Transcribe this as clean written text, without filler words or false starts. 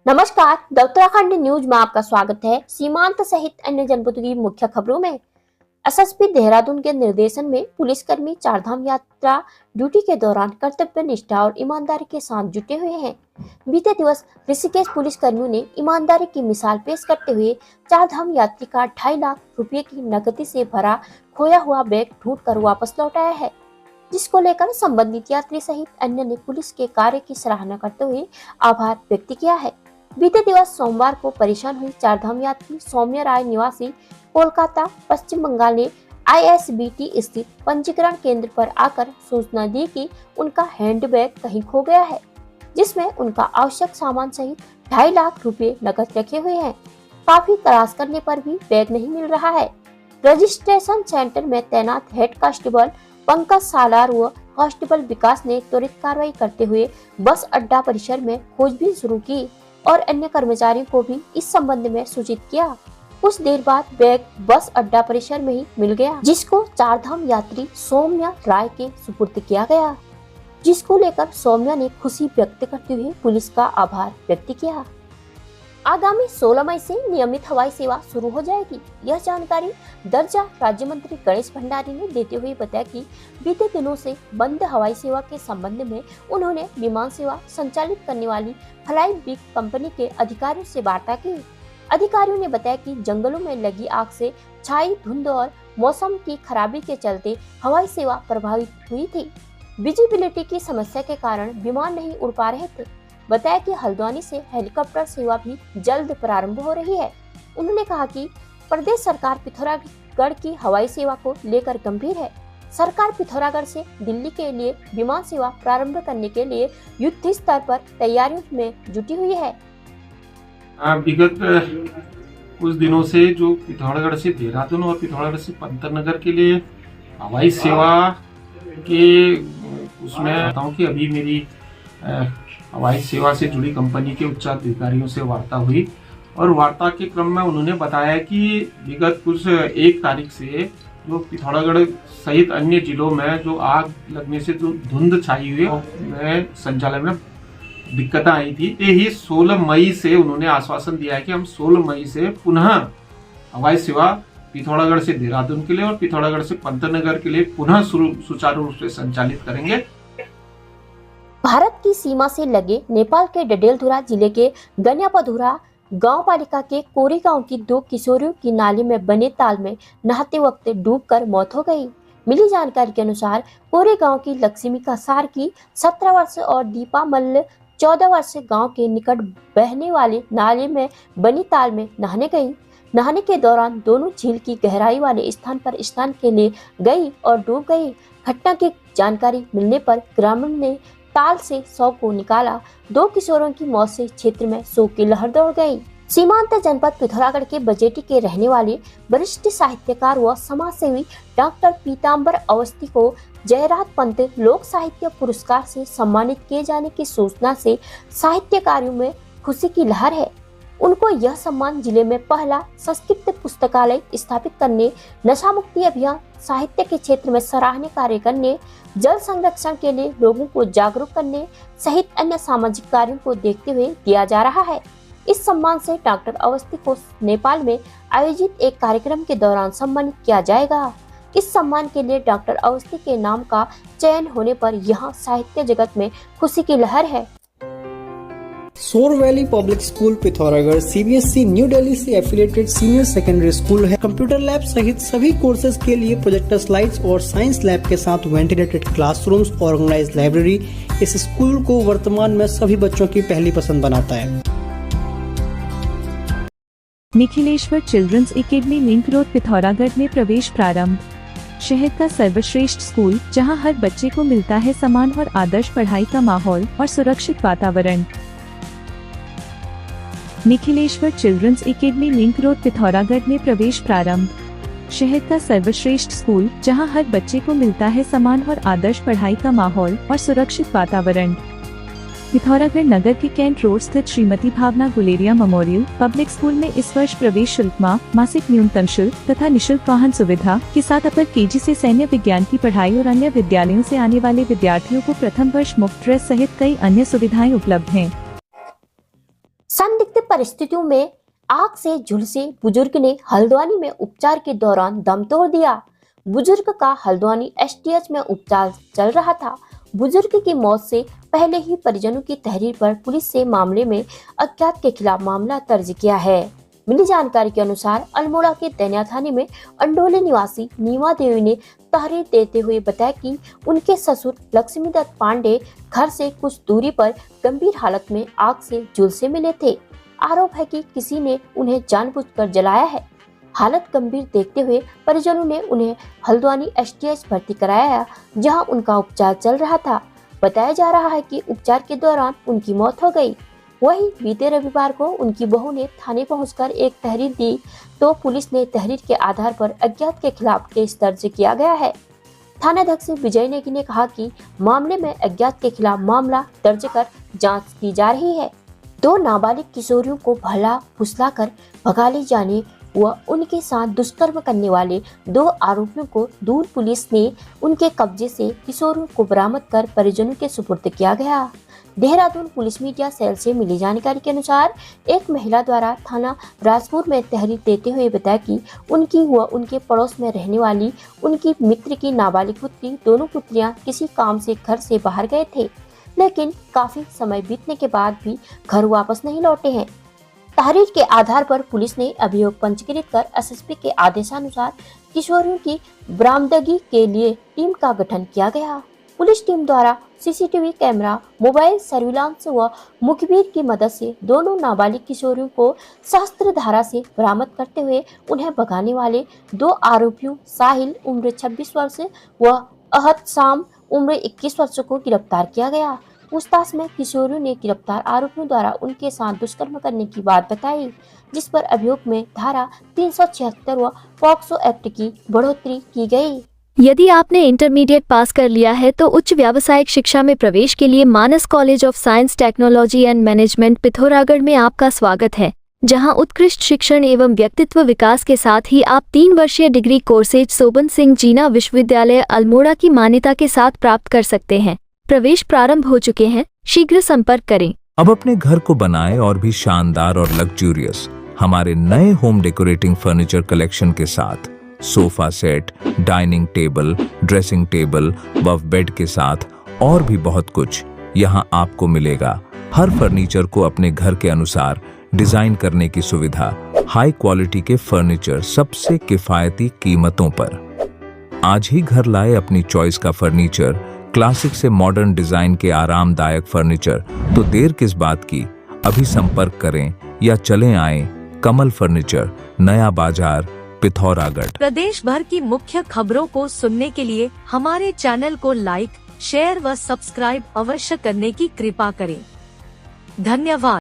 नमस्कार, the Uttarakhand news में आपका स्वागत है। सीमांत सहित अन्य जनपदों की मुख्य खबरों में एसएसपी देहरादून के निर्देशन में पुलिसकर्मी चारधाम यात्रा ड्यूटी के दौरान कर्तव्य निष्ठा और ईमानदारी के साथ जुटे हुए हैं। बीते दिवस ऋषिकेश पुलिसकर्मियों ने ईमानदारी की मिसाल पेश करते हुए चारधाम यात्री का 2.5 लाख रुपए की नकदी से भरा खोया हुआ बैग ढूंढकर वापस लौटाया है, जिसको लेकर संबंधित यात्री सहित अन्य ने पुलिस के कार्य की सराहना करते हुए आभार व्यक्त किया है। बीते दिवस सोमवार को परेशान हुई चारधाम यात्री सौम्य राय निवासी कोलकाता पश्चिम बंगाल ने आईएसबीटी स्थित पंजीकरण केंद्र पर आकर सूचना दी कि उनका हैंडबैग कहीं खो गया है, जिसमें उनका आवश्यक सामान सहित 2.5 लाख रुपए नकद रखे हुए हैं। काफी तलाश करने पर भी बैग नहीं मिल रहा है। रजिस्ट्रेशन सेंटर में तैनात हेड कांस्टेबल पंकज सालार व कांस्टेबल विकास ने त्वरित कार्रवाई करते हुए बस अड्डा परिसर में खोजबीन शुरू की और अन्य कर्मचारियों को भी इस संबंध में सूचित किया। कुछ देर बाद बैग बस अड्डा परिसर में ही मिल गया, जिसको चारधाम यात्री सौम्या राय के सुपुर्द किया गया, जिसको लेकर सौम्या ने खुशी व्यक्त करते हुए पुलिस का आभार व्यक्त किया। आगामी 16 मई से नियमित हवाई सेवा शुरू हो जाएगी। यह जानकारी दर्जा राज्य मंत्री गणेश भंडारी ने देते हुए बताया कि बीते दिनों से बंद हवाई सेवा के संबंध में उन्होंने विमान सेवा संचालित करने वाली फ्लाई बिग कंपनी के अधिकारियों से वार्ता की। अधिकारियों ने बताया कि जंगलों में लगी आग से छाई धुंध और मौसम की खराबी के चलते हवाई सेवा प्रभावित हुई थी। विजिबिलिटी की समस्या के कारण विमान नहीं उड़ पा रहे थे। बताया कि हल्द्वानी से हेलीकॉप्टर सेवा भी जल्द प्रारंभ हो रही है। उन्होंने कहा कि प्रदेश सरकार पिथौरागढ़ की हवाई सेवा को लेकर गंभीर है। सरकार पिथौरागढ़ से दिल्ली के लिए विमान सेवा प्रारंभ करने के लिए युद्ध स्तर पर तैयारियों में जुटी हुई है। विगत कुछ दिनों से जो पिथौरागढ़ से देहरादून और पिथौरागढ़ से पंतनगर के लिए हवाई सेवा के उसमें बताऊं कि अभी मेरी हवाई सेवा से जुड़ी कंपनी के उच्च अधिकारियों से वार्ता हुई और वार्ता के क्रम में उन्होंने बताया कि विगत कुछ 1 तारीख से जो पिथौरागढ़ सहित अन्य जिलों में जो आग लगने से जो धुंध छाई हुई में संचालन में दिक्कतें आई थी, यही 16 मई से उन्होंने आश्वासन दिया है कि हम 16 मई से पुनः हवाई सेवा पिथौरागढ़ से देहरादून के लिए और पिथौरागढ़ से पंतनगर के लिए पुनः सुचारू रूप से संचालित करेंगे। भारत की सीमा से लगे नेपाल के डडेलधुरा जिले के गन्यापधुरा गांव पालिका के कोरी गांव की 2 किशोरियों की नाले में बने ताल में नहाते वक्त डूबकर मौत हो गई। मिली जानकारी के अनुसार कोरे गांव की लक्ष्मी कसार की 17 वर्ष और दीपा मल्ल 14 वर्ष गांव के निकट बहने वाले नाले में बनी ताल में नहाने गई। नहाने के दौरान दोनों झील की गहराई वाले स्थान पर स्नान के लिए गई और डूब गई। घटना की जानकारी मिलने पर ग्रामीण ने ताल से शव को निकाला। 2 किशोरों की मौत से क्षेत्र में शोक की लहर दौड़ गई। सीमांत जनपद पिथौरागढ़ के बजेटी के रहने वाले वरिष्ठ साहित्यकार व समाज सेवी डॉक्टर पीताम्बर अवस्थी को जयराज पंत लोक साहित्य पुरस्कार से सम्मानित किए जाने की सूचना से साहित्यकारों में खुशी की लहर है। उनको यह सम्मान जिले में पहला संस्कृत पुस्तकालय स्थापित करने, नशा मुक्ति अभियान, साहित्य के क्षेत्र में सराहनीय कार्य करने, जल संरक्षण के लिए लोगों को जागरूक करने सहित अन्य सामाजिक कार्यों को देखते हुए दिया जा रहा है। इस सम्मान से डॉक्टर अवस्थी को नेपाल में आयोजित एक कार्यक्रम के दौरान सम्मानित किया जाएगा। इस सम्मान के लिए डॉक्टर अवस्थी के नाम का चयन होने पर यहाँ साहित्य जगत में खुशी की लहर है। सोर valley public school Pithoragarh CBSE new Delhi से एफिलिएटेड सीनियर सेकेंडरी स्कूल है। कंप्यूटर लैब सहित सभी कोर्सेज के लिए प्रोजेक्टर स्लाइड्स और साइंस लैब के साथ वेंटिलेटेड क्लासरूम्स, ऑर्गेनाइज्ड लाइब्रेरी इस स्कूल को वर्तमान में सभी बच्चों की पहली पसंद बनाता है। Nikhileshwar Children's Academy Link Road Pithoragarh में प्रवेश प्रारंभ। शहर का सर्वश्रेष्ठ स्कूल जहां हर बच्चे को मिलता है समान और आदर्श पढ़ाई का माहौल और सुरक्षित वातावरण। Nikhileshwar Children's Academy Link Road Pithoragarh में प्रवेश प्रारंभ। शहर का सर्वश्रेष्ठ स्कूल जहां हर बच्चे को मिलता है समान और आदर्श पढ़ाई का माहौल और सुरक्षित वातावरण। पिथौरागढ़ नगर के कैंट रोड स्थित श्रीमती भावना गुलेरिया मेमोरियल पब्लिक स्कूल में इस वर्ष प्रवेश शुल्क मासिक न्यूनतम शुल्क तथा निःशुल्क वाहन सुविधा के साथ अपर केजी से सैन्य विज्ञान की पढ़ाई और अन्य विद्यालयों से आने वाले विद्यार्थियों को प्रथम वर्ष मुफ्त ड्रेस सहित कई अन्य सुविधाएं उपलब्ध हैं। संदिग्ध परिस्थितियों में आग से झुलसे बुजुर्ग ने हल्द्वानी में उपचार के दौरान दम तोड़ दिया। बुजुर्ग का हल्द्वानी एसटीएच में उपचार चल रहा था। बुजुर्ग की मौत से पहले ही परिजनों की तहरीर पर पुलिस से मामले में अज्ञात के खिलाफ मामला दर्ज किया है। मिली जानकारी के अनुसार अल्मोड़ा के दैनिया थाने में अंडोले निवासी नीमा देवी ने तहरीर देते हुए बताया कि उनके ससुर लक्ष्मीदत्त पांडे घर से कुछ दूरी पर गंभीर हालत में आग से झुलसे मिले थे। आरोप है कि किसी ने उन्हें जानबूझकर जलाया है। हालत गंभीर देखते हुए परिजनों ने उन्हें हल्द्वानी एसटीएच भर्ती कराया, जहां उनका उपचार चल रहा था। बताया जा रहा है कि उपचार के दौरान उनकी मौत हो गई। वहीं बीते रविवार को उनकी बहू ने थाने पहुंचकर एक तहरीर दी तो पुलिस ने तहरीर के आधार पर अज्ञात के खिलाफ केस दर्ज किया गया है। थानाध्यक्ष विजय नेगी ने कहा कि मामले में अज्ञात के खिलाफ मामला दर्ज कर जांच की जा रही है। 2 नाबालिग किशोरियों को भला फुसलाकर भगा ले जाने व उनके साथ दुष्कर्म करने वाले 2 आरोपियों को दूर पुलिस ने उनके कब्जे से किशोरियों को बरामद कर परिजनों के सुपुर्द किया गया। देहरादून पुलिस मीडिया सेल से मिली जानकारी के अनुसार एक महिला द्वारा थाना राजपुर में तहरीर देते हुए बताया कि उनकी व उनके पड़ोस में रहने वाली उनकी मित्र की नाबालिग पुत्री दोनों पुत्रियां किसी काम से घर से बाहर गए थे, लेकिन काफी समय बीतने के बाद भी घर वापस नहीं लौटे हैं। तहरीर के आधार पर पुलिस ने अभियोग पंजीकृत कर एसएसपी के आदेशानुसार किशोरियों की बरामदगी के लिए टीम का गठन किया गया। पुलिस टीम द्वारा सीसीटीवी कैमरा, मोबाइल सर्विलांस व मुखबिर की मदद से दोनों नाबालिग किशोरियों को शस्त्र धारा से बरामद करते हुए उन्हें भगाने वाले 2 आरोपियों साहिल उम्र 26 वर्ष व अहद शाम उम्र 21 वर्ष को गिरफ्तार किया गया। पूछताछ में किशोरियों ने गिरफ्तार आरोपियों द्वारा उनके साथ दुष्कर्म करने की बात बताई, जिस पर अभियोग में धारा 376 व पॉक्सो एक्ट की बढ़ोतरी की गई। यदि आपने इंटरमीडिएट पास कर लिया है तो उच्च व्यावसायिक शिक्षा में प्रवेश के लिए Manas college of science technology and management Pithoragarh में आपका स्वागत है, जहां उत्कृष्ट शिक्षण एवं व्यक्तित्व विकास के साथ ही आप 3 वर्षीय डिग्री कोर्सेज सोबन सिंह जीना विश्वविद्यालय अल्मोड़ा की मान्यता के साथ प्राप्त कर सकते हैं। प्रवेश प्रारंभ हो चुके हैं, शीघ्र संपर्क करें। अब अपने घर को बनाएं और भी शानदार और लग्जूरियस हमारे नए होम डेकोरेटिंग फर्नीचर कलेक्शन के साथ। Sofa set, dining table, dressing table व बेड के साथ और भी बहुत कुछ यहाँ आपको मिलेगा। हर फर्नीचर को अपने घर के अनुसार डिजाइन करने की सुविधा, हाई क्वालिटी के फर्नीचर सबसे किफायती कीमतों पर। आज ही घर लाए अपनी चॉइस का फर्नीचर, क्लासिक से मॉडर्न डिजाइन के आरामदायक फर्नीचर। तो देर किस बात की, अभी संपर्क करें या चलें आए कमल फर्नीचर, नया बाजार, पिथौरागढ़। प्रदेश भर की मुख्य खबरों को सुनने के लिए हमारे चैनल को लाइक, शेयर व सब्सक्राइब अवश्य करने की कृपा करें। धन्यवाद।